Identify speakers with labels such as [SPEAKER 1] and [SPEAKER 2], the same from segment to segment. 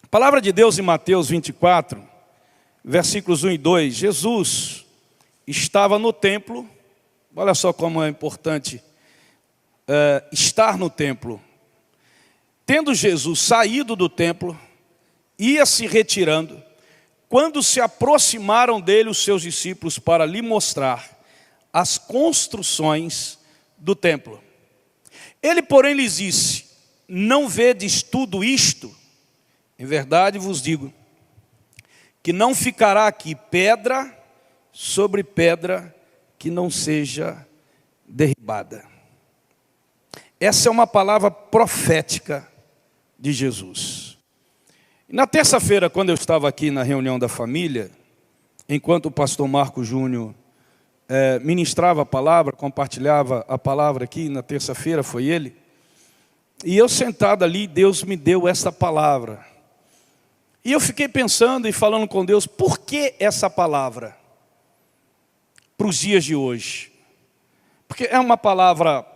[SPEAKER 1] A palavra de Deus em Mateus 24, versículos 1 e 2, Jesus estava no templo. Olha só como é importante estar no templo. Tendo Jesus saído do templo, ia se retirando, quando se aproximaram dele os seus discípulos para lhe mostrar as construções do templo. Ele, porém, lhes disse: não vedes tudo isto? Em verdade vos digo, que não ficará aqui pedra sobre pedra que não seja derribada. Essa é uma palavra profética de Jesus. E na terça-feira, quando eu estava aqui na reunião da família, enquanto o pastor Marco Júnior ministrava a palavra, compartilhava a palavra aqui, na terça-feira foi ele, e eu sentado ali, Deus me deu essa palavra. E eu fiquei pensando e falando com Deus, por que essa palavra para os dias de hoje? Porque é uma palavra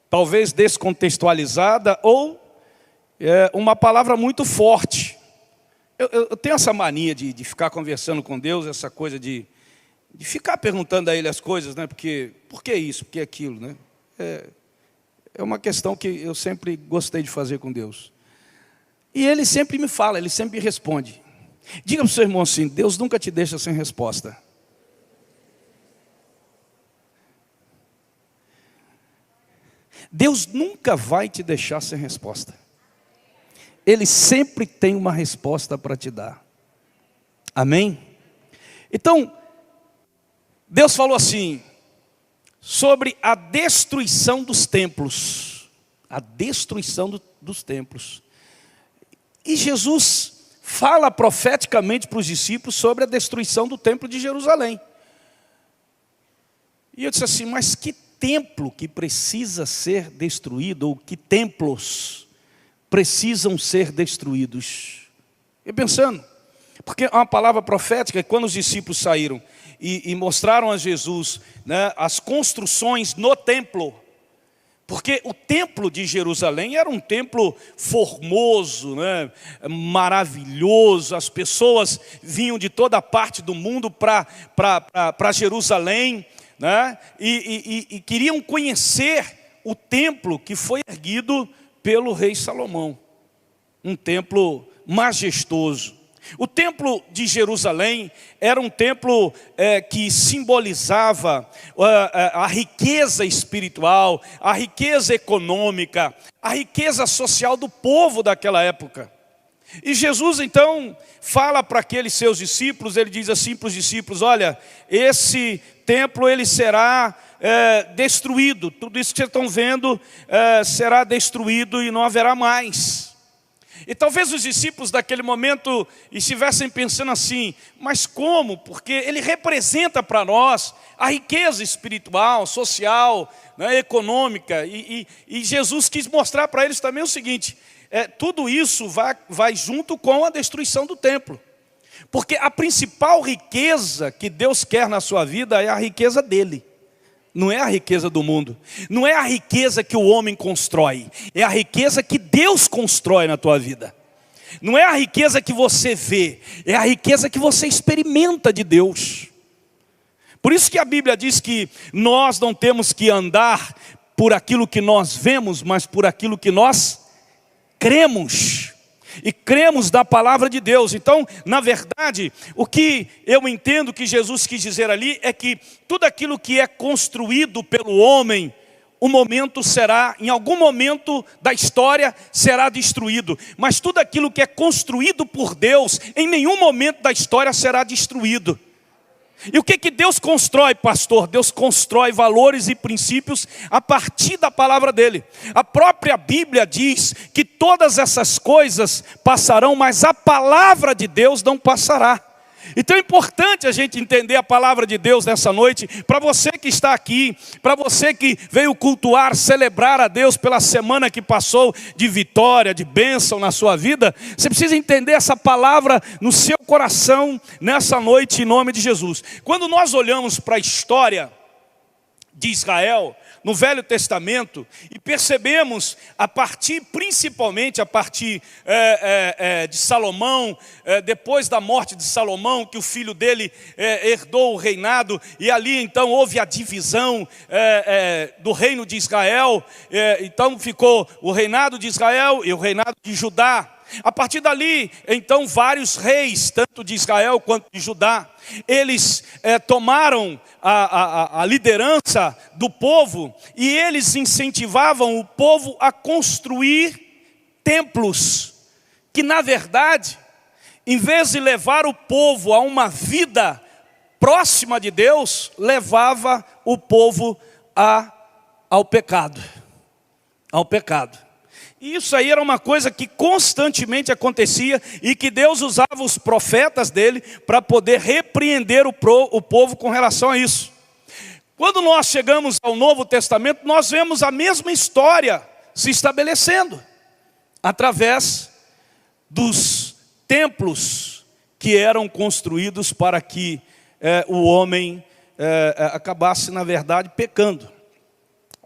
[SPEAKER 1] talvez descontextualizada ou uma palavra muito forte. Eu tenho essa mania de ficar conversando com Deus, essa coisa de ficar perguntando a Ele as coisas, né? Porque, por que isso, por que aquilo, né? É uma questão que eu sempre gostei de fazer com Deus. E Ele sempre me fala, Ele sempre me responde. Diga para o seu irmão assim: Deus nunca te deixa sem resposta. Deus nunca vai te deixar sem resposta. Ele sempre tem uma resposta para te dar. Amém? Então, Deus falou assim, sobre a destruição dos templos. A destruição dos templos. E Jesus fala profeticamente para os discípulos sobre a destruição do templo de Jerusalém. E eu disse assim, mas que templo que precisa ser destruído, ou que templos precisam ser destruídos? Eu pensando, porque é uma palavra profética, quando os discípulos saíram e mostraram a Jesus, né, as construções no templo, porque o templo de Jerusalém era um templo formoso, né, maravilhoso, as pessoas vinham de toda parte do mundo para Jerusalém, né, e queriam conhecer o templo que foi erguido pelo rei Salomão, um templo majestoso. O templo de Jerusalém era um templo que simbolizava a riqueza espiritual, a riqueza econômica, a riqueza social do povo daquela época. E Jesus então fala para aqueles seus discípulos, ele diz assim para os discípulos: olha, esse templo ele será destruído, tudo isso que vocês estão vendo será destruído e não haverá mais. E talvez os discípulos daquele momento estivessem pensando assim, mas como? Porque ele representa para nós a riqueza espiritual, social, né, econômica. E Jesus quis mostrar para eles também o seguinte, tudo isso vai junto com a destruição do templo. Porque a principal riqueza que Deus quer na sua vida é a riqueza dele. Não é a riqueza do mundo, não é a riqueza que o homem constrói, é a riqueza que Deus constrói na tua vida. Não é a riqueza que você vê, é a riqueza que você experimenta de Deus. Por isso que a Bíblia diz que nós não temos que andar por aquilo que nós vemos, mas por aquilo que nós cremos. E cremos da palavra de Deus. Então, na verdade, o que eu entendo que Jesus quis dizer ali é que tudo aquilo que é construído pelo homem, em algum momento da história será destruído. Mas tudo aquilo que é construído por Deus, em nenhum momento da história será destruído. E o que Deus constrói, pastor? Deus constrói valores e princípios a partir da palavra dele. A própria Bíblia diz que todas essas coisas passarão, mas a palavra de Deus não passará. Então é importante a gente entender a palavra de Deus nessa noite. Para você que está aqui, para você que veio cultuar, celebrar a Deus pela semana que passou de vitória, de bênção na sua vida, você precisa entender essa palavra no seu coração nessa noite em nome de Jesus. Quando nós olhamos para a história de Israel, no Velho Testamento, e percebemos, principalmente a partir de Salomão, depois da morte de Salomão, que o filho dele herdou o reinado, e ali então houve a divisão do reino de Israel, então ficou o reinado de Israel e o reinado de Judá. A partir dali, então, vários reis, tanto de Israel quanto de Judá, eles tomaram a liderança do povo e eles incentivavam o povo a construir templos, que na verdade, em vez de levar o povo a uma vida próxima de Deus, levava o povo ao pecado. Ao pecado. E isso aí era uma coisa que constantemente acontecia e que Deus usava os profetas dele para poder repreender o povo com relação a isso. Quando nós chegamos ao Novo Testamento, nós vemos a mesma história se estabelecendo através dos templos que eram construídos para que o homem acabasse, na verdade, pecando.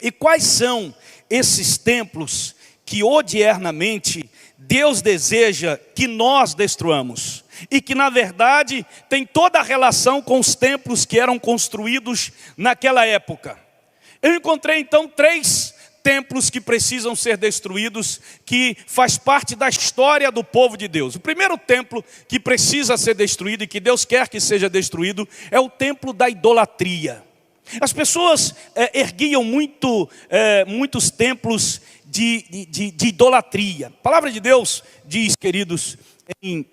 [SPEAKER 1] E quais são esses templos que odiernamente Deus deseja que nós destruamos? E que na verdade tem toda a relação com os templos que eram construídos naquela época. Eu encontrei então 3 templos que precisam ser destruídos, que faz parte da história do povo de Deus. O primeiro templo que precisa ser destruído e que Deus quer que seja destruído é o templo da idolatria. As pessoas erguiam muitos templos de idolatria. A palavra de Deus diz, queridos, em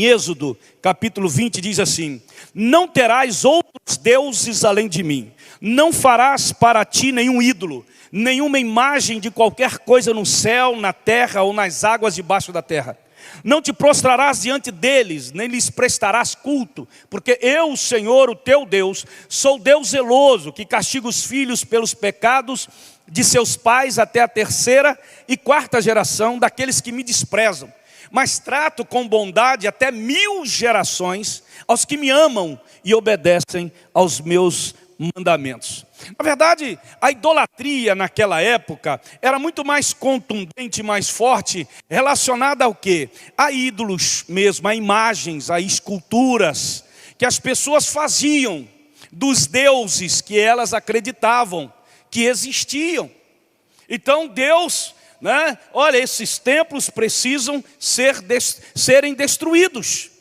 [SPEAKER 1] Êxodo, capítulo 20, diz assim: não terás outros deuses além de mim, não farás para ti nenhum ídolo, nenhuma imagem de qualquer coisa no céu, na terra ou nas águas debaixo da terra. Não te prostrarás diante deles, nem lhes prestarás culto, porque eu, o Senhor, o teu Deus, sou Deus zeloso, que castiga os filhos pelos pecados de seus pais até a 3ª e 4ª geração daqueles que me desprezam. Mas trato com bondade até 1000 gerações aos que me amam e obedecem aos meus mandamentos. Na verdade, a idolatria naquela época era muito mais contundente, mais forte, relacionada ao quê? A ídolos mesmo, a imagens, a esculturas que as pessoas faziam dos deuses que elas acreditavam que existiam. Então Deus, olha, esses templos precisam serem destruídos.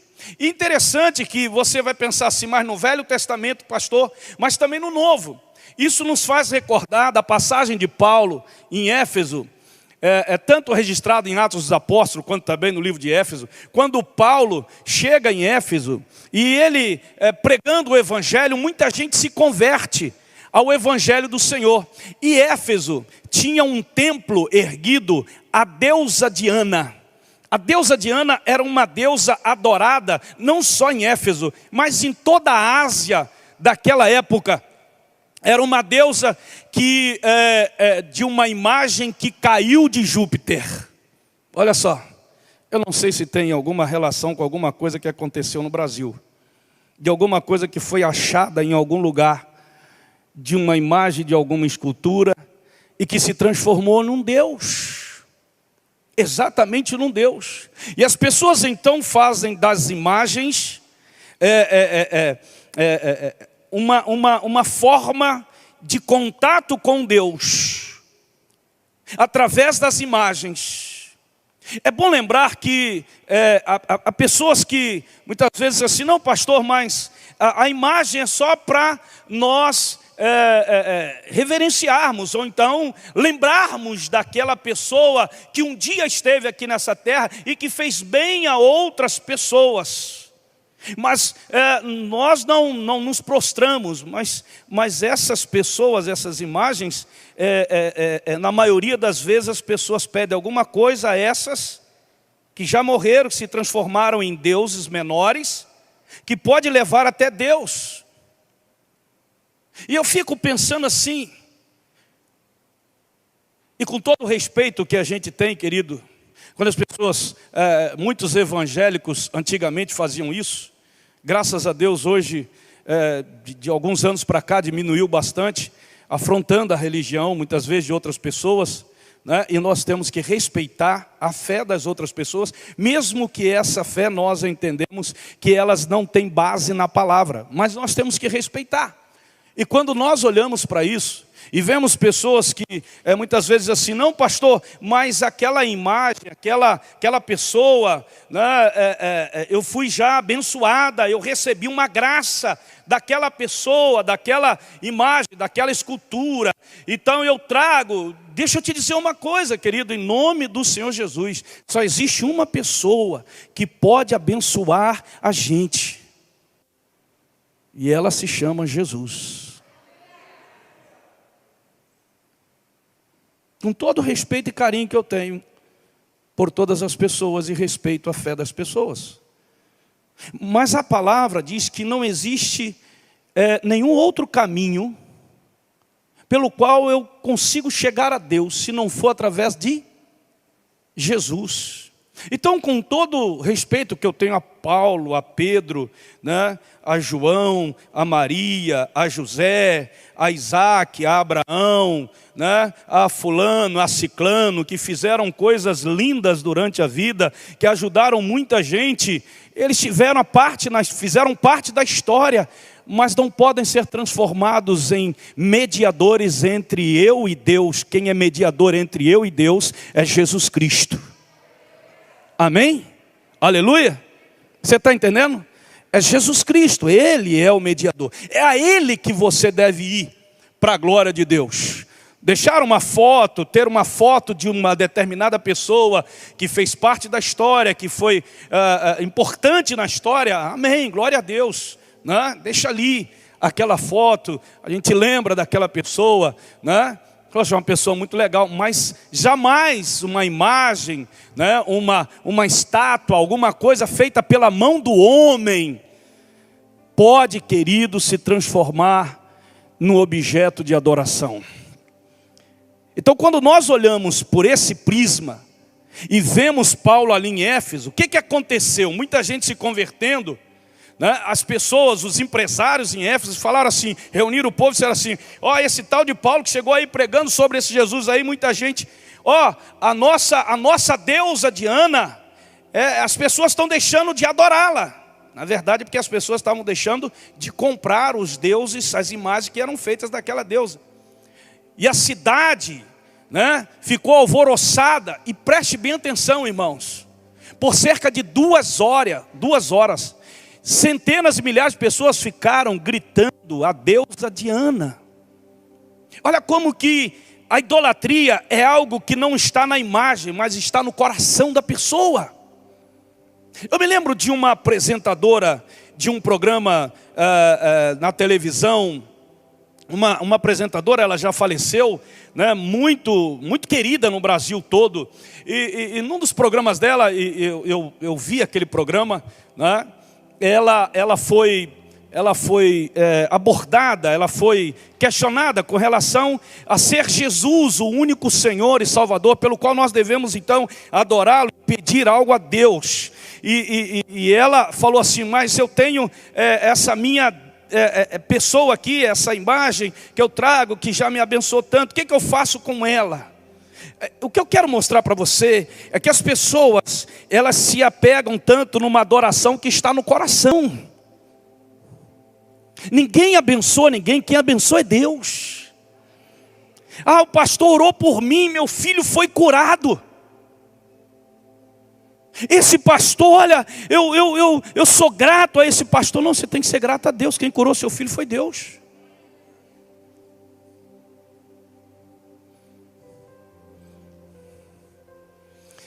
[SPEAKER 1] E interessante que você vai pensar assim, mas no Velho Testamento, pastor, mas também no Novo. Isso nos faz recordar da passagem de Paulo em Éfeso, tanto registrado em Atos dos Apóstolos, quanto também no livro de Éfeso, quando Paulo chega em Éfeso, e ele, pregando o Evangelho, muita gente se converte ao Evangelho do Senhor. E Éfeso tinha um templo erguido à deusa Diana. A deusa Diana era uma deusa adorada, não só em Éfeso, mas em toda a Ásia daquela época. Era uma deusa que, de uma imagem que caiu de Júpiter. Olha só, eu não sei se tem alguma relação com alguma coisa que aconteceu no Brasil, de alguma coisa que foi achada em algum lugar, de uma imagem de alguma escultura, e que se transformou num Deus, exatamente num Deus. E as pessoas então fazem das imagens uma forma de contato com Deus, através das imagens. É bom lembrar que há pessoas que muitas vezes assim, não pastor, mas a imagem é só para nós reverenciarmos, ou então lembrarmos daquela pessoa que um dia esteve aqui nessa terra e que fez bem a outras pessoas. Mas nós não nos prostramos, mas essas pessoas, essas imagens, na maioria das vezes as pessoas pedem alguma coisa a essas que já morreram, que se transformaram em deuses menores, que pode levar até Deus. E eu fico pensando assim, e com todo o respeito que a gente tem, querido, quando as pessoas, muitos evangélicos antigamente faziam isso, graças a Deus hoje, de alguns anos para cá diminuiu bastante, afrontando a religião, muitas vezes de outras pessoas, né? E nós temos que respeitar a fé das outras pessoas, mesmo que essa fé nós entendemos que elas não têm base na palavra, mas nós temos que respeitar. E quando nós olhamos para isso, e vemos pessoas que muitas vezes assim, não pastor, mas aquela imagem, aquela pessoa, né, eu fui já abençoada, eu recebi uma graça daquela pessoa, daquela imagem, daquela escultura, então eu trago, deixa eu te dizer uma coisa, querido, em nome do Senhor Jesus, só existe uma pessoa que pode abençoar a gente, e ela se chama Jesus. Com todo o respeito e carinho que eu tenho por todas as pessoas e respeito à fé das pessoas. Mas a palavra diz que não existe nenhum outro caminho pelo qual eu consigo chegar a Deus, se não for através de Jesus. Então, com todo o respeito que eu tenho a Paulo, a Pedro, né, a João, a Maria, a José, a Isaac, a Abraão, né, a fulano, a ciclano, que fizeram coisas lindas durante a vida, que ajudaram muita gente, eles fizeram parte da história, mas não podem ser transformados em mediadores entre eu e Deus. Quem é mediador entre eu e Deus é Jesus Cristo. Amém? Aleluia? Você está entendendo? É Jesus Cristo, Ele é o mediador. É a Ele que você deve ir para a glória de Deus. Deixar uma foto, ter uma foto de uma determinada pessoa que fez parte da história, que foi importante na história, amém, glória a Deus, né? Deixa ali aquela foto, a gente lembra daquela pessoa, né? É uma pessoa muito legal, mas jamais uma imagem, né, uma estátua, alguma coisa feita pela mão do homem, pode, querido, se transformar no objeto de adoração. Então, quando nós olhamos por esse prisma e vemos Paulo ali em Éfeso, o que aconteceu? Muita gente se convertendo, né? As pessoas, os empresários em Éfeso falaram assim, reuniram o povo e disseram assim, esse tal de Paulo que chegou aí pregando sobre esse Jesus aí, muita gente, a nossa deusa Diana, as pessoas estão deixando de adorá-la. Na verdade, porque as pessoas estavam deixando de comprar os deuses, as imagens que eram feitas daquela deusa. E a cidade, né, ficou alvoroçada, e preste bem atenção, irmãos, por cerca de 2 horas, centenas e milhares de pessoas ficaram gritando a deusa Diana. Olha como que a idolatria é algo que não está na imagem, mas está no coração da pessoa. Eu me lembro de uma apresentadora de um programa na televisão, uma apresentadora, ela já faleceu, né, muito querida no Brasil todo, e num dos programas dela, eu vi aquele programa, né, ela foi abordada, ela foi questionada com relação a ser Jesus, o único Senhor e Salvador, pelo qual nós devemos então adorá-lo e pedir algo a Deus. E ela falou assim, mas eu tenho essa minha pessoa aqui, essa imagem que eu trago, que já me abençoou tanto, o que eu faço com ela? O que eu quero mostrar para você é que as pessoas, elas se apegam tanto numa adoração que está no coração. Ninguém abençoa ninguém, quem abençoa é Deus. O pastor orou por mim, meu filho foi curado. Esse pastor, olha, eu sou grato a esse pastor. Não, você tem que ser grato a Deus, quem curou seu filho foi Deus.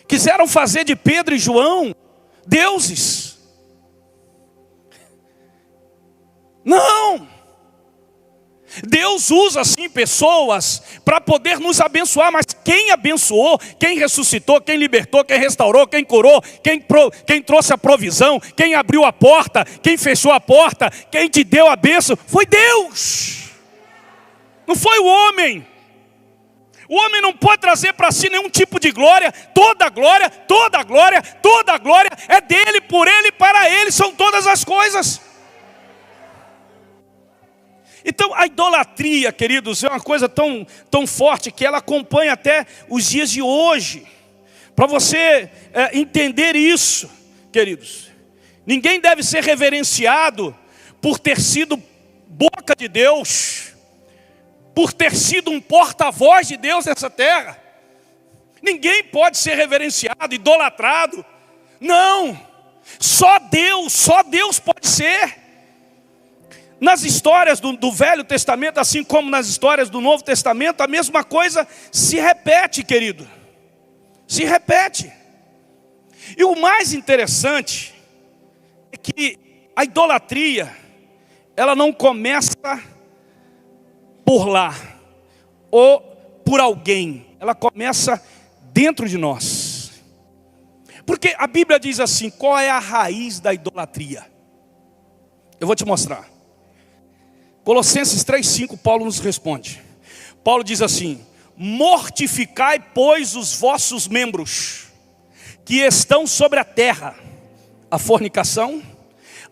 [SPEAKER 1] Quiseram fazer de Pedro e João deuses. Não. Deus usa sim pessoas para poder nos abençoar, mas quem abençoou, quem ressuscitou, quem libertou, quem restaurou, quem curou, quem trouxe a provisão, quem abriu a porta, quem fechou a porta, quem te deu a bênção, foi Deus. Não foi o homem. O homem não pode trazer para si nenhum tipo de glória. Toda a glória, toda a glória, toda a glória é dele, por ele, para ele, são todas as coisas. Então a idolatria, queridos, é uma coisa tão forte que ela acompanha até os dias de hoje. Para você entender isso, queridos, ninguém deve ser reverenciado por ter sido boca de Deus, por ter sido um porta-voz de Deus nessa terra. Ninguém pode ser reverenciado, idolatrado. Não, só Deus pode ser. Nas histórias do Velho Testamento, assim como nas histórias do Novo Testamento, a mesma coisa se repete, querido. Se repete. E o mais interessante é que a idolatria, ela não começa por lá, ou por alguém. Ela começa dentro de nós. Porque a Bíblia diz assim, qual é a raiz da idolatria? Eu vou te mostrar. Colossenses 3,5, Paulo nos responde. Paulo diz assim: mortificai, pois, os vossos membros que estão sobre a terra, a fornicação,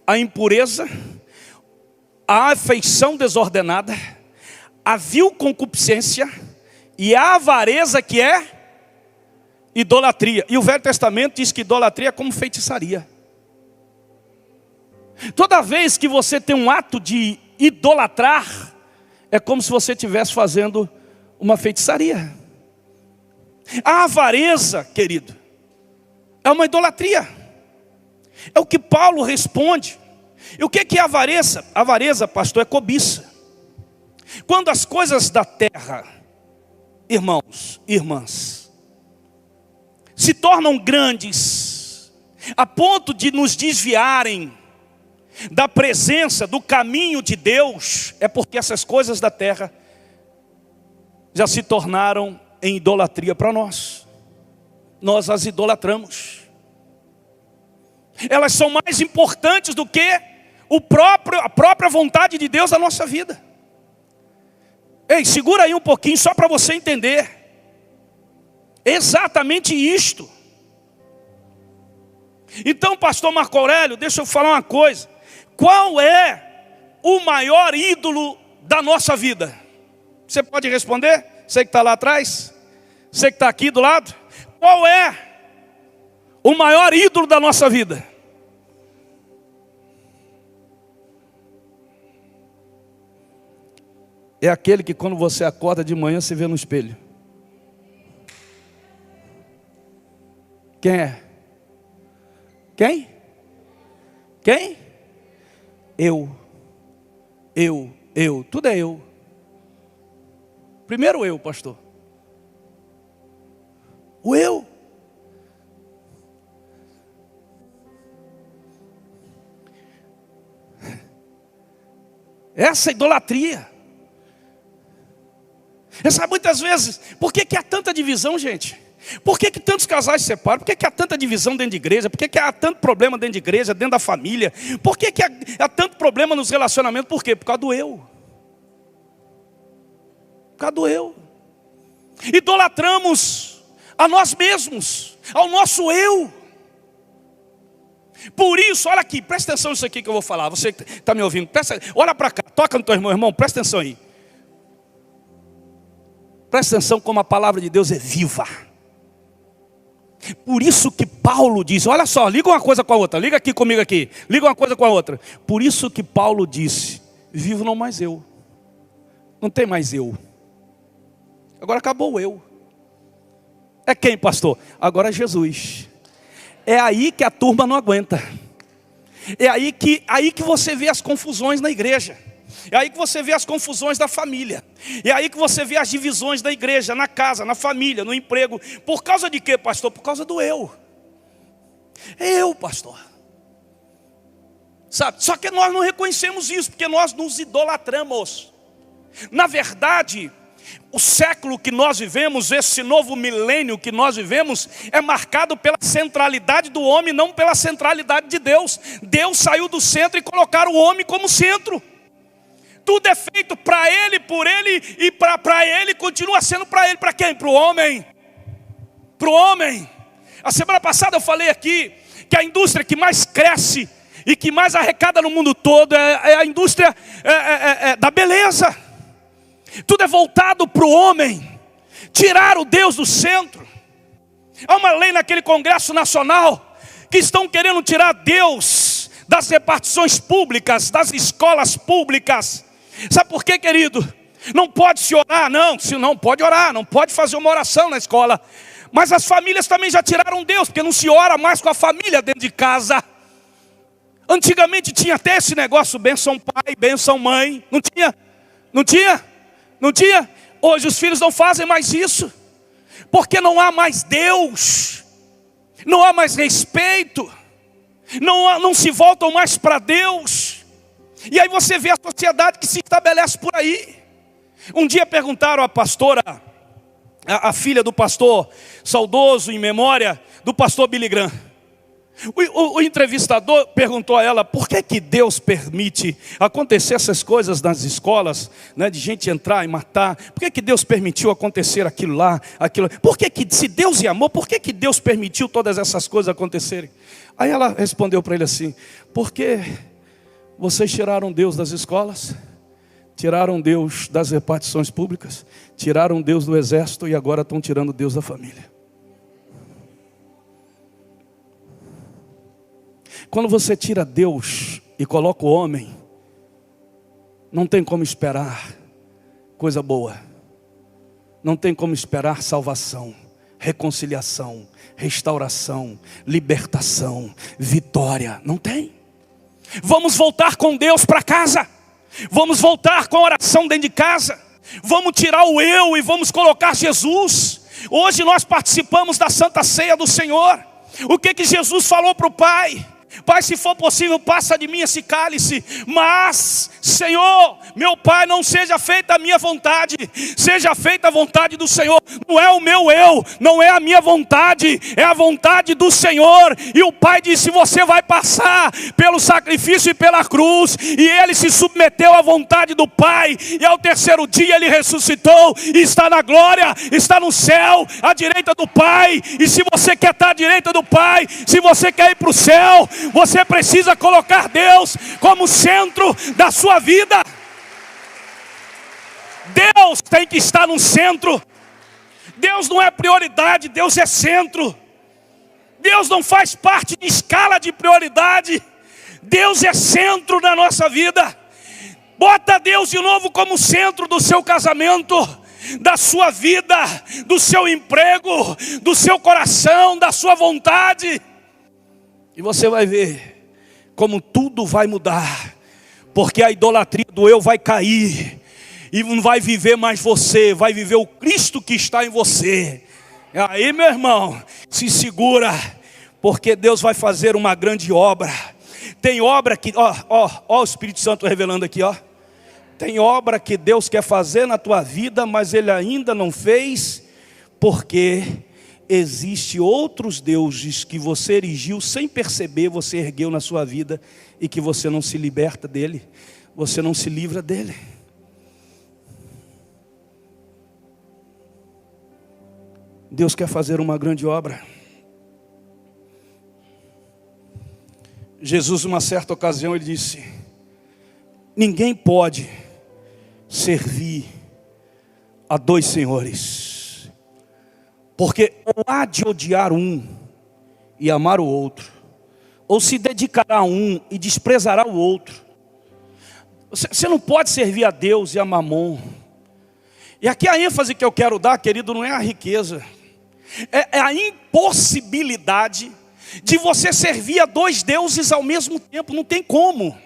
[SPEAKER 1] a impureza, a afeição desordenada, a vil concupiscência e a avareza, que é idolatria. E o Velho Testamento diz que idolatria é como feitiçaria. Toda vez que você tem um ato de idolatrar, é como se você estivesse fazendo uma feitiçaria. A avareza, querido, é uma idolatria. É o que Paulo responde. E o que é avareza? Avareza, pastor, é cobiça. Quando as coisas da terra, irmãos, irmãs, se tornam grandes, a ponto de nos desviarem da presença, do caminho de Deus, é porque essas coisas da terra já se tornaram em idolatria para nós. Nós as idolatramos. Elas são mais importantes do que a própria vontade de Deus na nossa vida. Ei, segura aí um pouquinho só para você entender. Exatamente isto. Então, pastor Marco Aurélio, deixa eu falar uma coisa. Qual é o maior ídolo da nossa vida? Você pode responder? Você que está lá atrás? Você que está aqui do lado? Qual é o maior ídolo da nossa vida? É aquele que quando você acorda de manhã, você vê no espelho. Quem é? Quem? Quem? Eu. Tudo é eu. Primeiro eu, pastor. O eu. Essa idolatria. Você sabe muitas vezes, por que há tanta divisão, gente? Por que tantos casais se separam? Por que há tanta divisão dentro de igreja? Por que há tanto problema dentro de igreja, dentro da família? Por que há tanto problema nos relacionamentos? Por quê? Por causa do eu. Por causa do eu. Idolatramos a nós mesmos, ao nosso eu. Por isso, olha aqui, presta atenção nisso aqui que eu vou falar. Você que está me ouvindo, olha para cá, toca no teu irmão, presta atenção aí. Presta atenção como a palavra de Deus é viva. Por isso que Paulo diz, olha só, liga uma coisa com a outra, liga aqui comigo aqui, liga uma coisa com a outra. Por isso que Paulo disse, vivo não mais eu, não tem mais eu, agora acabou o eu. É quem, pastor? Agora é Jesus. É aí que a turma não aguenta. É aí que você vê as confusões na igreja. É aí que você vê as confusões da família. É aí que você vê as divisões da igreja, na casa, na família, no emprego. Por causa de quê, pastor? Por causa do eu. É eu, pastor. Sabe? Só que nós não reconhecemos isso, porque nós nos idolatramos. Na verdade, o século que nós vivemos, esse novo milênio que nós vivemos, é marcado pela centralidade do homem, não pela centralidade de Deus. Deus saiu do centro e colocaram o homem como centro. Tudo é feito para ele, por ele e para ele, continua sendo para ele. Para quem? Para o homem. Para o homem. A semana passada eu falei aqui que a indústria que mais cresce e que mais arrecada no mundo todo é a indústria da beleza. Tudo é voltado para o homem. Tirar o Deus do centro. Há uma lei naquele Congresso Nacional que estão querendo tirar Deus das repartições públicas, das escolas públicas. Sabe por quê, querido? Não pode se orar, não pode orar, não pode fazer uma oração na escola. Mas as famílias também já tiraram Deus, porque não se ora mais com a família dentro de casa. Antigamente tinha até esse negócio, bênção pai, bênção mãe. Não tinha? Não tinha? Não tinha? Hoje os filhos não fazem mais isso. Porque não há mais Deus. Não há mais respeito. Não se voltam mais para Deus. E aí você vê a sociedade que se estabelece por aí. Um dia perguntaram à pastora, a filha do pastor saudoso em memória, do pastor Billy Graham. O entrevistador perguntou a ela, por que Deus permite acontecer essas coisas nas escolas, né, de gente entrar e matar? Por que Deus permitiu acontecer aquilo lá, aquilo? Por que se Deus é amor, por que Deus permitiu todas essas coisas acontecerem? Aí ela respondeu para ele assim, porque vocês tiraram Deus das escolas, tiraram Deus das repartições públicas, tiraram Deus do exército e agora estão tirando Deus da família. Quando você tira Deus e coloca o homem, não tem como esperar coisa boa. Não tem como esperar salvação, reconciliação, restauração, libertação, vitória. Não tem. Vamos voltar com Deus para casa. Vamos voltar com a oração dentro de casa. Vamos tirar o eu e vamos colocar Jesus. Hoje nós participamos da Santa Ceia do Senhor. O que Jesus falou para o Pai? Pai, se for possível, passa de mim esse cálice. Mas, Senhor, meu Pai, não seja feita a minha vontade, seja feita a vontade do Senhor. Não é o meu eu, não é a minha vontade, é a vontade do Senhor. E o Pai disse, você vai passar pelo sacrifício e pela cruz. E ele se submeteu à vontade do Pai. E ao terceiro dia ele ressuscitou e está na glória, está no céu, à direita do Pai. E se você quer estar à direita do Pai, se você quer ir para o céu, você precisa colocar Deus como centro da sua vida. Deus tem que estar no centro. Deus não é prioridade, Deus é centro. Deus não faz parte de escala de prioridade. Deus é centro da nossa vida. Bota Deus de novo como centro do seu casamento, da sua vida, do seu emprego, do seu coração, da sua vontade. E você vai ver como tudo vai mudar. Porque a idolatria do eu vai cair. E não vai viver mais você, vai viver o Cristo que está em você. E aí, meu irmão, se segura. Porque Deus vai fazer uma grande obra. Tem obra que, ó o Espírito Santo revelando aqui, ó. Tem obra que Deus quer fazer na tua vida, mas Ele ainda não fez. Porque existem outros deuses que você erigiu sem perceber, você ergueu na sua vida e que você não se liberta dele, você não se livra dele. Deus quer fazer uma grande obra. Jesus, numa certa ocasião, ele disse: ninguém pode servir a dois senhores, porque ou há de odiar um e amar o outro, ou se dedicará a um e desprezará o outro. Você não pode servir a Deus e a Mamon. E aqui a ênfase que eu quero dar, querido, não é a riqueza, é a impossibilidade de você servir a dois deuses ao mesmo tempo. Não tem como.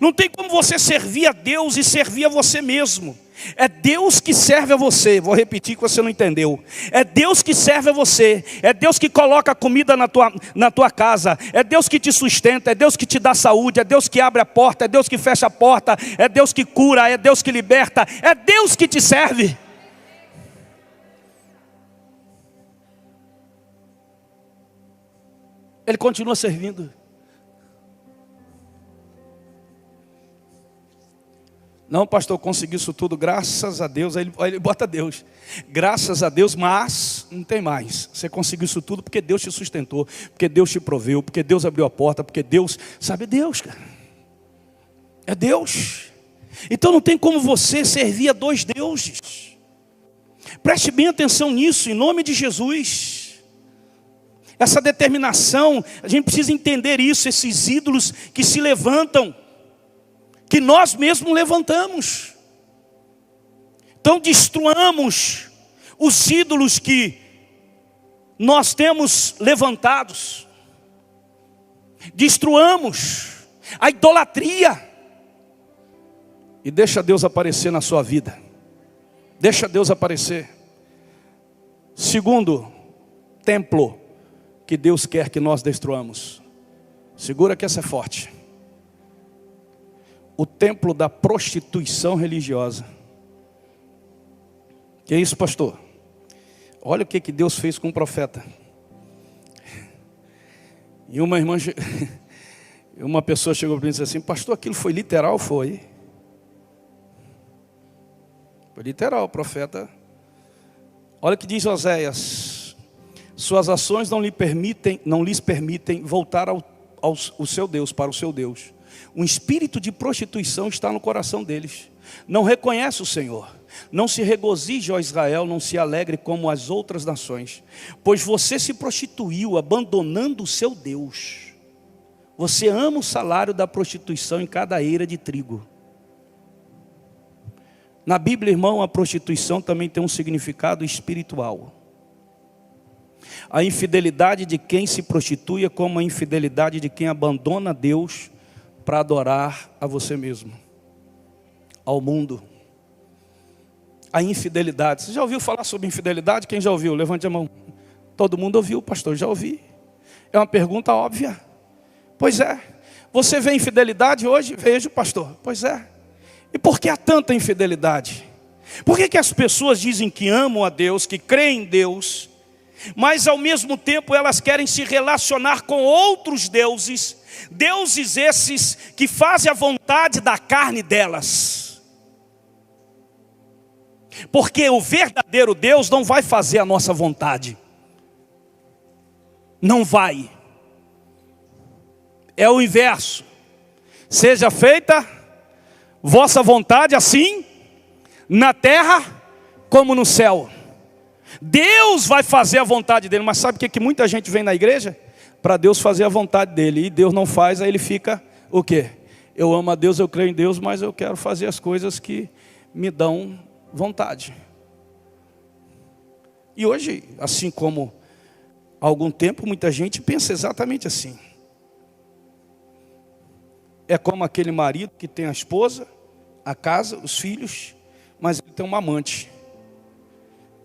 [SPEAKER 1] Não tem como você servir a Deus e servir a você mesmo. É Deus que serve a você. Vou repetir que você não entendeu. É Deus que serve a você. É Deus que coloca comida na tua casa. É Deus que te sustenta. É Deus que te dá saúde. É Deus que abre a porta. É Deus que fecha a porta. É Deus que cura. É Deus que liberta. É Deus que te serve. Ele continua servindo. Não, pastor, eu consegui isso tudo, graças a Deus. Aí ele bota Deus. Graças a Deus, mas não tem mais. Você conseguiu isso tudo porque Deus te sustentou, porque Deus te proveu, porque Deus abriu a porta, porque Deus, sabe, é Deus, cara. É Deus. Então não tem como você servir a dois deuses. Preste bem atenção nisso, em nome de Jesus. Essa determinação, a gente precisa entender isso, esses ídolos que se levantam, que nós mesmos levantamos. Então destruamos os ídolos que nós temos levantados. Destruamos a idolatria. E deixa Deus aparecer na sua vida. Deixa Deus aparecer. Segundo templo que Deus quer que nós destruamos. Segura que essa é forte. O templo da prostituição religiosa. Que é isso, pastor? Olha o que Deus fez com o profeta. E uma pessoa chegou para mim e disse assim: pastor, aquilo foi literal? Foi literal, o profeta. Olha o que diz Oséias: suas ações não lhes permitem voltar ao seu Deus, para o seu Deus. Um espírito de prostituição está no coração deles. Não reconhece o Senhor. Não se regozije, ó Israel, não se alegre como as outras nações, pois você se prostituiu, abandonando o seu Deus. Você ama o salário da prostituição em cada eira de trigo. Na Bíblia, irmão, a prostituição também tem um significado espiritual. A infidelidade de quem se prostitui é como a infidelidade de quem abandona Deus para adorar a você mesmo, ao mundo. A infidelidade. Você já ouviu falar sobre infidelidade? Quem já ouviu? Levante a mão. Todo mundo ouviu, pastor, já ouvi. É uma pergunta óbvia. Pois é. Você vê infidelidade hoje? Vejo, pastor. Pois é. E por que há tanta infidelidade? Por que as pessoas dizem que amam a Deus, que creem em Deus, mas ao mesmo tempo elas querem se relacionar com outros deuses, deuses esses que fazem a vontade da carne delas? Porque o verdadeiro Deus não vai fazer a nossa vontade. Não vai. É o inverso. Seja feita vossa vontade assim, na terra como no céu. Deus vai fazer a vontade dele. Mas sabe o que muita gente vem na igreja? Para Deus fazer a vontade dele. E Deus não faz, aí ele fica o quê? Eu amo a Deus, eu creio em Deus, mas eu quero fazer as coisas que me dão vontade. E hoje, assim como há algum tempo, muita gente pensa exatamente assim. É como aquele marido que tem a esposa, a casa, os filhos, mas ele tem uma amante.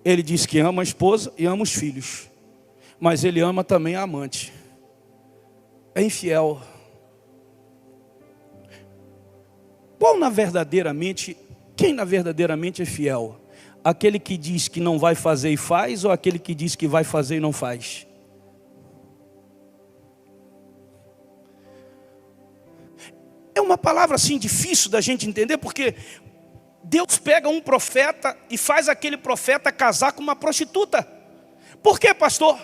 [SPEAKER 1] Ele diz que ama a esposa e ama os filhos, mas ele ama também a amante. É infiel. Quem verdadeiramente é fiel? Aquele que diz que não vai fazer e faz, ou aquele que diz que vai fazer e não faz? É uma palavra assim difícil da gente entender, porque Deus pega um profeta e faz aquele profeta casar com uma prostituta. Por quê, pastor?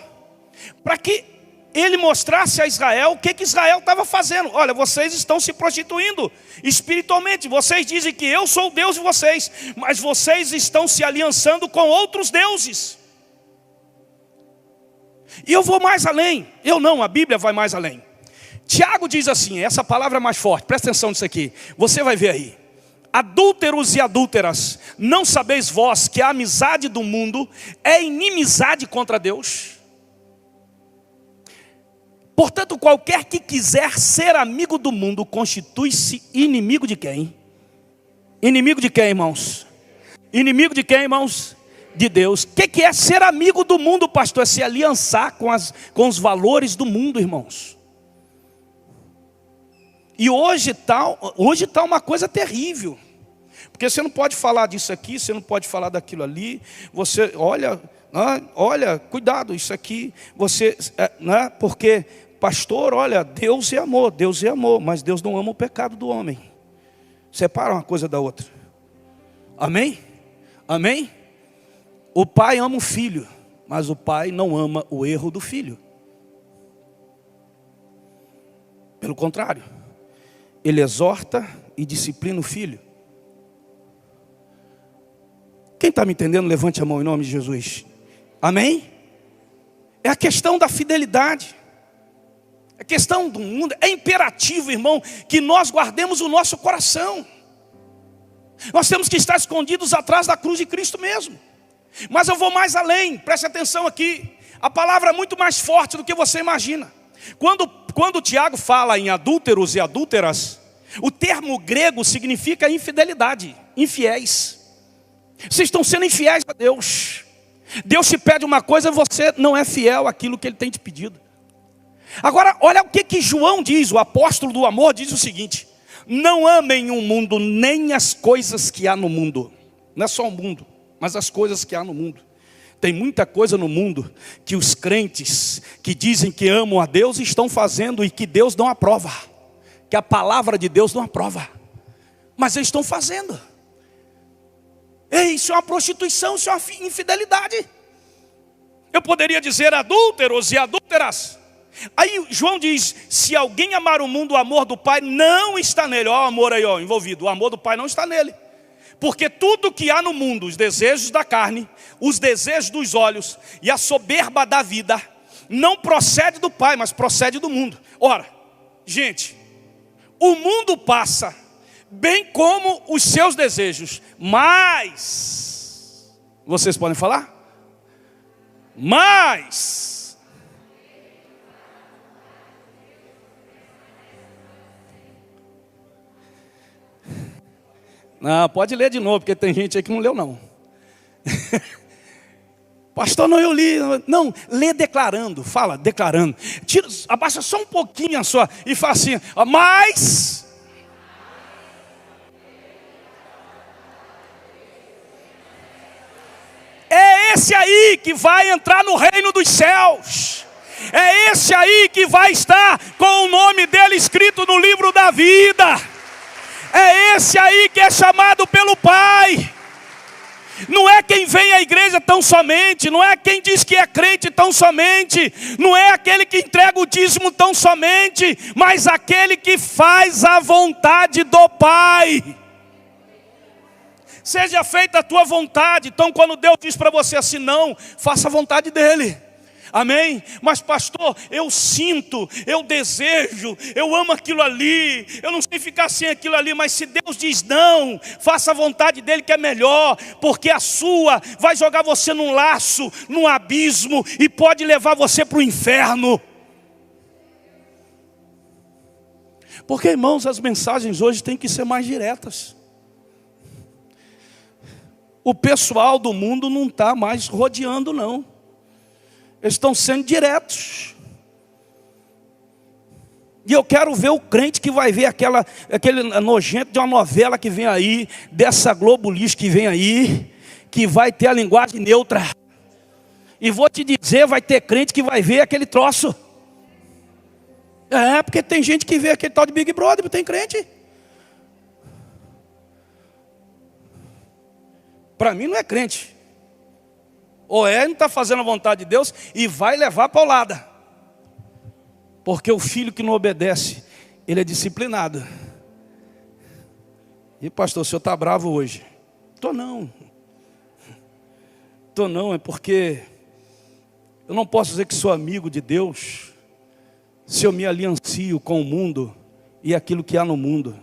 [SPEAKER 1] Para que ele mostrasse a Israel o que Israel estava fazendo. Olha, vocês estão se prostituindo espiritualmente. Vocês dizem que eu sou o Deus de vocês, mas vocês estão se aliançando com outros deuses. E eu vou mais além. A Bíblia vai mais além. Tiago diz assim, essa palavra é mais forte, presta atenção nisso aqui. Você vai ver aí. Adúlteros e adúlteras, não sabeis vós que a amizade do mundo é inimizade contra Deus? Portanto, qualquer que quiser ser amigo do mundo, constitui-se inimigo de quem? Inimigo de quem, irmãos? Inimigo de quem, irmãos? De Deus. O que é ser amigo do mundo, pastor? É se aliançar com os valores do mundo, irmãos. E hoje está uma coisa terrível. Porque você não pode falar disso aqui, você não pode falar daquilo ali. Você, olha, cuidado, isso aqui, você, né? Porque, pastor, olha, Deus é amor, mas Deus não ama o pecado do homem. Separa uma coisa da outra. Amém? Amém? O pai ama o filho, mas o pai não ama o erro do filho. Pelo contrário, ele exorta e disciplina o filho. Quem está me entendendo, levante a mão em nome de Jesus. Amém? É a questão da fidelidade. É questão do mundo. É imperativo, irmão, que nós guardemos o nosso coração. Nós temos que estar escondidos atrás da cruz de Cristo mesmo. Mas eu vou mais além, preste atenção aqui. A palavra é muito mais forte do que você imagina. Quando Tiago fala em adúlteros e adúlteras, o termo grego significa infidelidade, infiéis. Vocês estão sendo infiéis a Deus. Deus te pede uma coisa e você não é fiel àquilo que Ele tem te pedido. Agora, olha o que João diz, o apóstolo do amor diz o seguinte: não amem o mundo, nem as coisas que há no mundo. Não é só o mundo, mas as coisas que há no mundo. Tem muita coisa no mundo que os crentes que dizem que amam a Deus estão fazendo e que Deus não aprova, que a palavra de Deus não aprova, mas eles estão fazendo. Ei, isso é uma prostituição, isso é uma infidelidade. Eu poderia dizer adúlteros e adúlteras. Aí João diz: se alguém amar o mundo, o amor do Pai não está nele. Ó, o amor aí, ó, envolvido. O amor do Pai não está nele. Porque tudo que há no mundo, os desejos da carne, os desejos dos olhos e a soberba da vida, não procede do Pai, mas procede do mundo. Ora, gente, o mundo passa, bem como os seus desejos, mas, vocês podem falar? Mas, não, pode ler de novo, porque tem gente aí que não leu não. Pastor, não, eu li. Não, lê declarando, fala declarando. Tira, abaixa só um pouquinho a sua e fala assim: mas é esse aí que vai entrar no reino dos céus. É esse aí que vai estar com o nome dele escrito no livro da vida. É esse aí que é chamado pelo Pai. Não é quem vem à igreja tão somente, não é quem diz que é crente tão somente, não é aquele que entrega o dízimo tão somente, mas aquele que faz a vontade do Pai. Seja feita a tua vontade. Então quando Deus diz para você assim: não, faça a vontade dele. Amém? Mas pastor, eu sinto, eu desejo, eu amo aquilo ali, eu não sei ficar sem aquilo ali. Mas se Deus diz não, faça a vontade dele, que é melhor. Porque a sua vai jogar você num laço, num abismo, e pode levar você para o inferno. Porque, irmãos, as mensagens hoje têm que ser mais diretas. O pessoal do mundo não está mais rodeando não. Eles estão sendo diretos. E eu quero ver o crente que vai ver aquele nojento de uma novela que vem aí, dessa Globo lixo que vem aí, que vai ter a linguagem neutra. E vou te dizer, vai ter crente que vai ver aquele troço. É, porque tem gente que vê aquele tal de Big Brother, tem crente. Para mim não é crente. Ou não está fazendo a vontade de Deus e vai levar paulada. Porque o filho que não obedece, ele é disciplinado. E pastor, o senhor está bravo hoje? Estou não, é porque eu não posso dizer que sou amigo de Deus se eu me aliancio com o mundo e aquilo que há no mundo.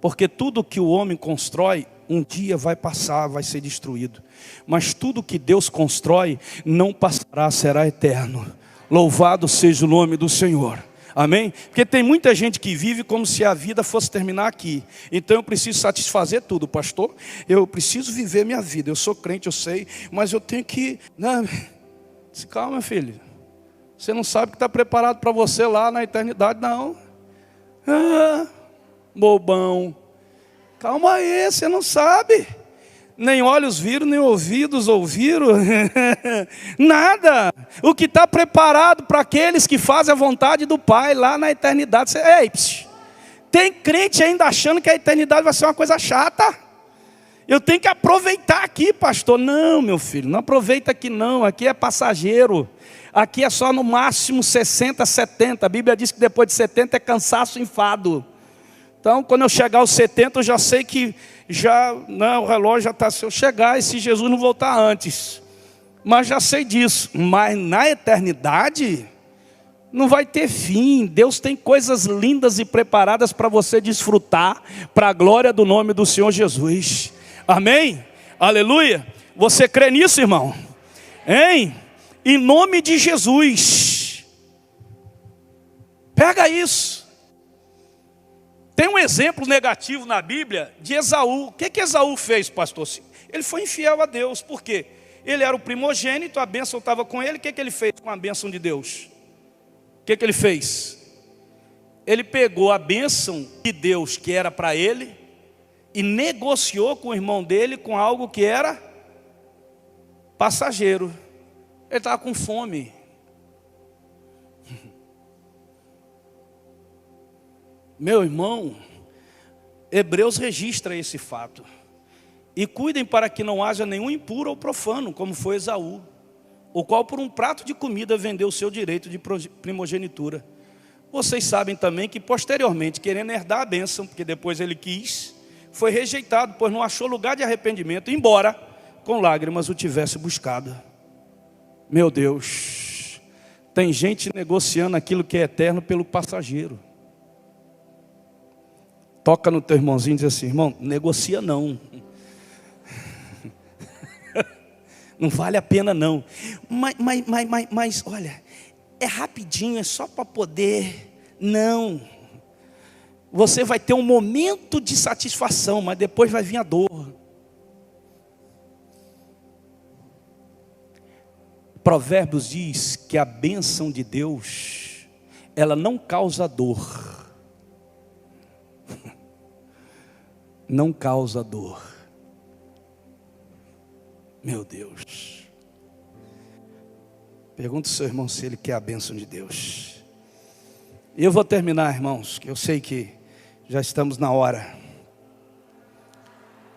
[SPEAKER 1] Porque tudo que o homem constrói, um dia vai passar, vai ser destruído. Mas tudo que Deus constrói não passará, será eterno. Louvado seja o nome do Senhor. Amém? Porque tem muita gente que vive como se a vida fosse terminar aqui. Então eu preciso satisfazer tudo, pastor. Eu preciso viver minha vida. Eu sou crente, eu sei, mas eu tenho que... Não. Calma, filho. Você não sabe o que está preparado para você lá na eternidade, não. Bobão. Calma aí, você não sabe. Nem olhos viram, nem ouvidos ouviram. Nada. O que está preparado para aqueles que fazem a vontade do Pai lá na eternidade. Ei, tem crente ainda achando que a eternidade vai ser uma coisa chata. Eu tenho que aproveitar aqui, pastor. Não, meu filho, não aproveita aqui não. Aqui é passageiro. Aqui é só no máximo 60, 70. A Bíblia diz que depois de 70 é cansaço, enfado. Então, quando eu chegar aos 70, eu já sei que o relógio já está. Se eu chegar e se Jesus não voltar antes. Mas já sei disso. Mas na eternidade, não vai ter fim. Deus tem coisas lindas e preparadas para você desfrutar, para a glória do nome do Senhor Jesus. Amém? Aleluia. Você crê nisso, irmão? Hein? Em nome de Jesus. Pega isso. Tem um exemplo negativo na Bíblia de Esaú. O que Esaú fez, pastor? Ele foi infiel a Deus. Por quê? Ele era o primogênito, a bênção estava com ele. O que ele fez com a bênção de Deus? O que ele fez? Ele pegou a bênção de Deus que era para ele e negociou com o irmão dele com algo que era passageiro. Ele estava com fome. Meu irmão, Hebreus registra esse fato. E cuidem para que não haja nenhum impuro ou profano, como foi Esaú, o qual por um prato de comida vendeu o seu direito de primogenitura. Vocês sabem também que posteriormente, querendo herdar a bênção, porque depois ele quis, foi rejeitado, pois não achou lugar de arrependimento, embora com lágrimas o tivesse buscado. Meu Deus, tem gente negociando aquilo que é eterno pelo passageiro. Toca no teu irmãozinho e diz assim: irmão, negocia não. Não vale a pena não. Mas olha, é rapidinho, é só para poder. Não. Você vai ter um momento de satisfação, mas depois vai vir a dor. Provérbios diz que a bênção de Deus, ela não causa dor. Não causa dor. Meu Deus. Pergunta ao seu irmão se ele quer a bênção de Deus. E eu vou terminar, irmãos, que eu sei que já estamos na hora.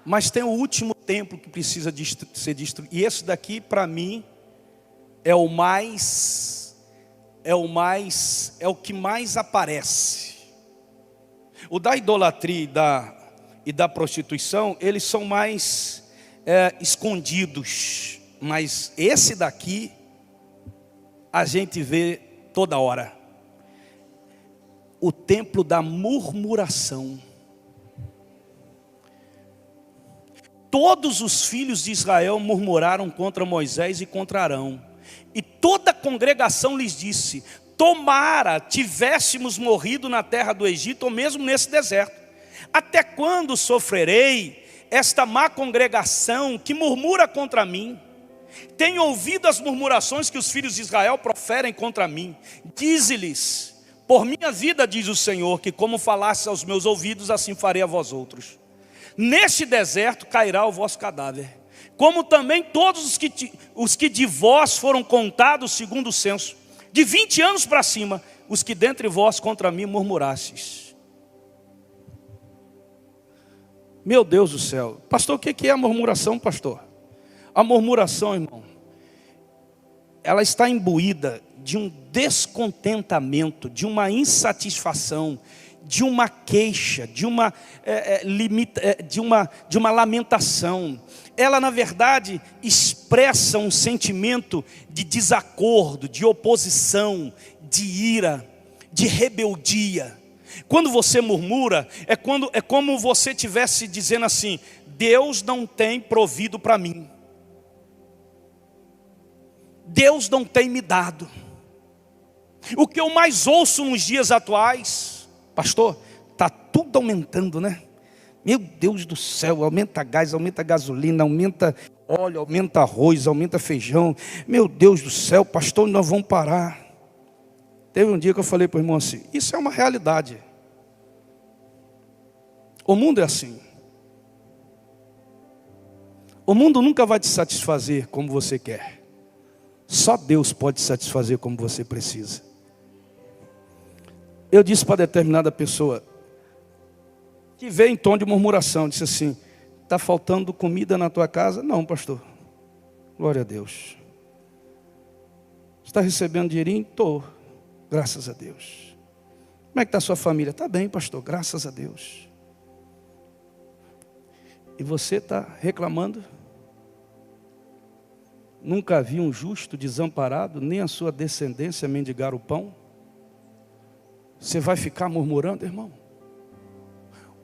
[SPEAKER 1] Mas tem o último templo que precisa ser destruído. E esse daqui, para mim, é o que mais aparece. O da idolatria e da prostituição, eles são mais escondidos. Mas esse daqui, a gente vê toda hora. O templo da murmuração. Todos os filhos de Israel murmuraram contra Moisés e contra Arão. E toda a congregação lhes disse: tomara tivéssemos morrido na terra do Egito, ou mesmo nesse deserto. Até quando sofrerei esta má congregação que murmura contra mim? Tenho ouvido as murmurações que os filhos de Israel proferem contra mim. Dize-lhes: por minha vida, diz o Senhor, que como falasse aos meus ouvidos, assim farei a vós outros. Neste deserto cairá o vosso cadáver, como também todos os que de vós foram contados segundo o censo, de 20 anos para cima, os que dentre vós contra mim murmurastes. Meu Deus do céu. Pastor, o que é a murmuração, pastor? A murmuração, irmão, ela está imbuída de um descontentamento, de uma insatisfação, de uma queixa, de uma lamentação. Ela, na verdade, expressa um sentimento de desacordo, de oposição, de ira, de rebeldia. Quando você murmura, é como você estivesse dizendo assim: Deus não tem provido para mim. Deus não tem me dado. O que eu mais ouço nos dias atuais, pastor, está tudo aumentando, né? Meu Deus do céu, aumenta gás, aumenta gasolina, aumenta óleo, aumenta arroz, aumenta feijão. Meu Deus do céu, pastor, nós vamos parar. Teve um dia que eu falei para o irmão assim: isso é uma realidade. O mundo é assim. O mundo nunca vai te satisfazer como você quer. Só Deus pode te satisfazer como você precisa. Eu disse para determinada pessoa, que veio em tom de murmuração, disse assim: Está faltando comida na tua casa? Não, pastor. Glória a Deus. Está recebendo dinheirinho? Estou. Graças a Deus. Como é que está a sua família? Está bem, pastor. Graças a Deus. E você está reclamando? Nunca vi um justo desamparado, nem a sua descendência mendigar o pão? Você vai ficar murmurando, irmão?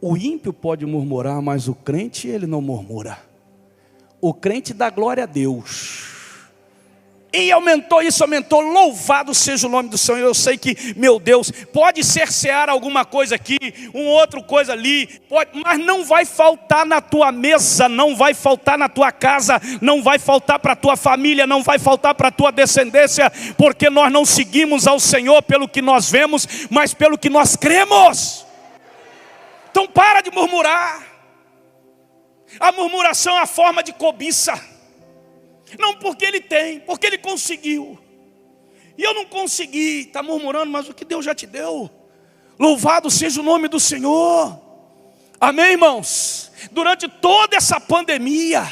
[SPEAKER 1] O ímpio pode murmurar, mas o crente, ele não murmura. O crente dá glória a Deus. E aumentou isso, aumentou. Louvado seja o nome do Senhor. Eu sei que, meu Deus, pode cercear alguma coisa aqui, outra coisa ali, pode, mas não vai faltar na tua mesa, não vai faltar na tua casa, não vai faltar para a tua família, não vai faltar para a tua descendência, porque nós não seguimos ao Senhor pelo que nós vemos, mas pelo que nós cremos. Então para de murmurar. A murmuração é a forma de cobiça. Não porque ele tem, porque ele conseguiu. E eu não consegui, está murmurando, mas o que Deus já te deu. Louvado seja o nome do Senhor. Amém, irmãos? Durante toda essa pandemia,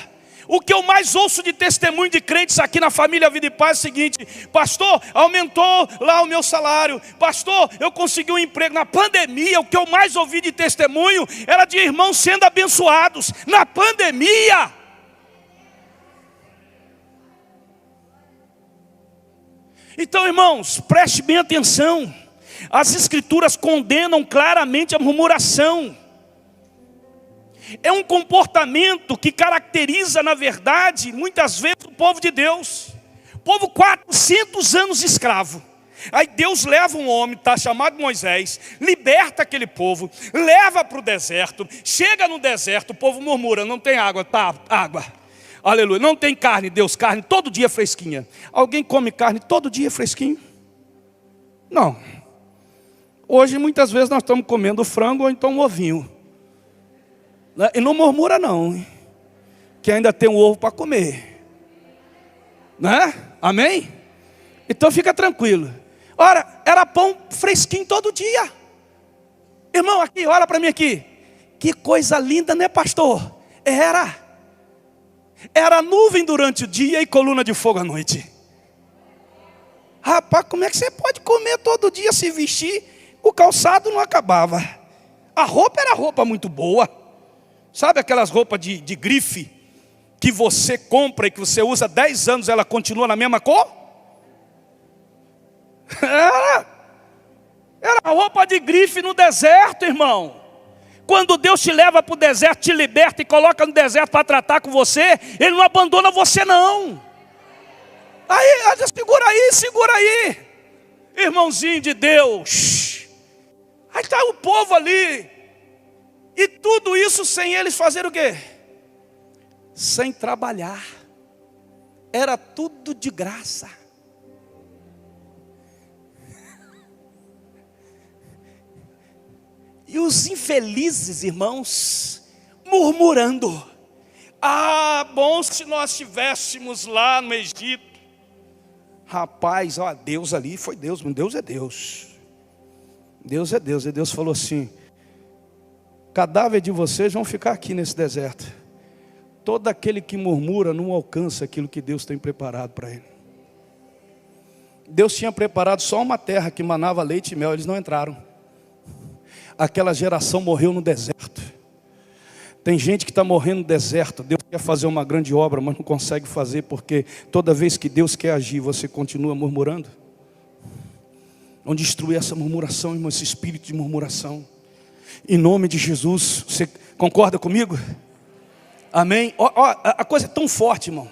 [SPEAKER 1] o que eu mais ouço de testemunho de crentes aqui na família Vida e Paz é o seguinte: pastor, aumentou lá o meu salário. Pastor, eu consegui um emprego. Na pandemia, o que eu mais ouvi de testemunho era de irmãos sendo abençoados. Na pandemia. Então, irmãos, preste bem atenção. As escrituras condenam claramente a murmuração. É um comportamento que caracteriza, na verdade, muitas vezes o povo de Deus. O povo 400 anos escravo. Aí Deus leva um homem, chamado Moisés, liberta aquele povo, leva para o deserto. Chega no deserto, o povo murmura: não tem água, tá, água. Aleluia. Não tem carne, Deus, carne todo dia fresquinha. Alguém come carne todo dia fresquinho? Não. Hoje muitas vezes nós estamos comendo frango ou então um ovinho. E não murmura não, que ainda tem um ovo para comer. Né? Amém? Então fica tranquilo. Ora, era pão fresquinho todo dia. Irmão, aqui, olha para mim aqui. Que coisa linda, né, pastor? Era nuvem durante o dia e coluna de fogo à noite. Rapaz, como é que você pode comer todo dia, se vestir? O calçado não acabava. A roupa era roupa muito boa. Sabe aquelas roupas de grife que você compra e que você usa 10 anos, ela continua na mesma cor? Era roupa de grife no deserto, irmão. Quando Deus te leva para o deserto, te liberta e coloca no deserto para tratar com você, Ele não abandona você não. Aí, segura aí. Irmãozinho de Deus. Aí está o povo ali. E tudo isso sem eles fazer o quê? Sem trabalhar. Era tudo de graça. E os infelizes, irmãos, murmurando: ah, bom se nós estivéssemos lá no Egito. Rapaz, ó, Deus ali foi Deus, mas Deus é Deus. Deus é Deus. E Deus falou assim: cadáver de vocês vão ficar aqui nesse deserto. Todo aquele que murmura não alcança aquilo que Deus tem preparado para ele. Deus tinha preparado só uma terra que manava leite e mel, eles não entraram. Aquela geração morreu no deserto. Tem gente que está morrendo no deserto. Deus quer fazer uma grande obra, mas não consegue fazer, porque toda vez que Deus quer agir, você continua murmurando. Vamos destruir essa murmuração, irmão, esse espírito de murmuração. Em nome de Jesus. Você concorda comigo? Amém? A coisa é tão forte, irmão,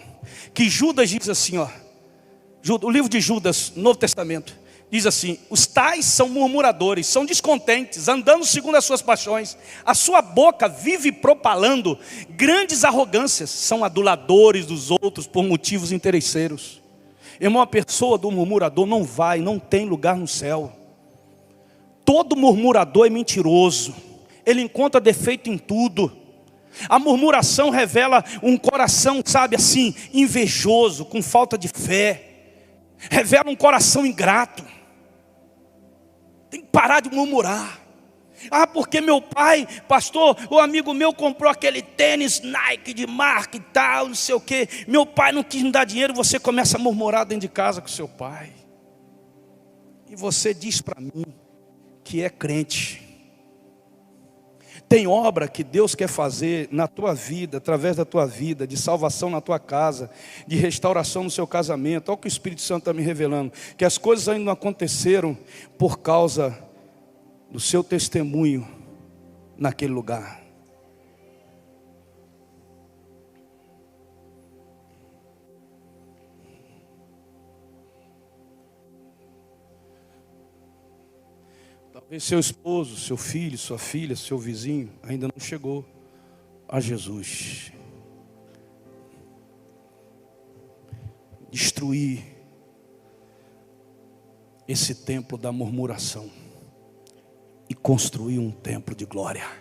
[SPEAKER 1] que Judas diz assim, o livro de Judas, Novo Testamento, diz assim: os tais são murmuradores, são descontentes, andando segundo as suas paixões. A sua boca vive propalando grandes arrogâncias. São aduladores dos outros por motivos interesseiros. Irmão, a pessoa do murmurador não tem lugar no céu. Todo murmurador é mentiroso. Ele encontra defeito em tudo. A murmuração revela um coração, sabe assim, invejoso, com falta de fé. Revela um coração ingrato. Tem que parar de murmurar. Ah, porque meu pai, pastor, o amigo meu comprou aquele tênis Nike de marca e tal, não sei o quê. Meu pai não quis me dar dinheiro. Você começa a murmurar dentro de casa com seu pai. E você diz para mim que é crente. Tem obra que Deus quer fazer na tua vida, através da tua vida, de salvação na tua casa, de restauração no seu casamento. Olha o que o Espírito Santo está me revelando, que as coisas ainda não aconteceram por causa do seu testemunho naquele lugar. Talvez seu esposo, seu filho, sua filha, seu vizinho ainda não chegou a Jesus. Destruir esse templo da murmuração e construir um templo de glória.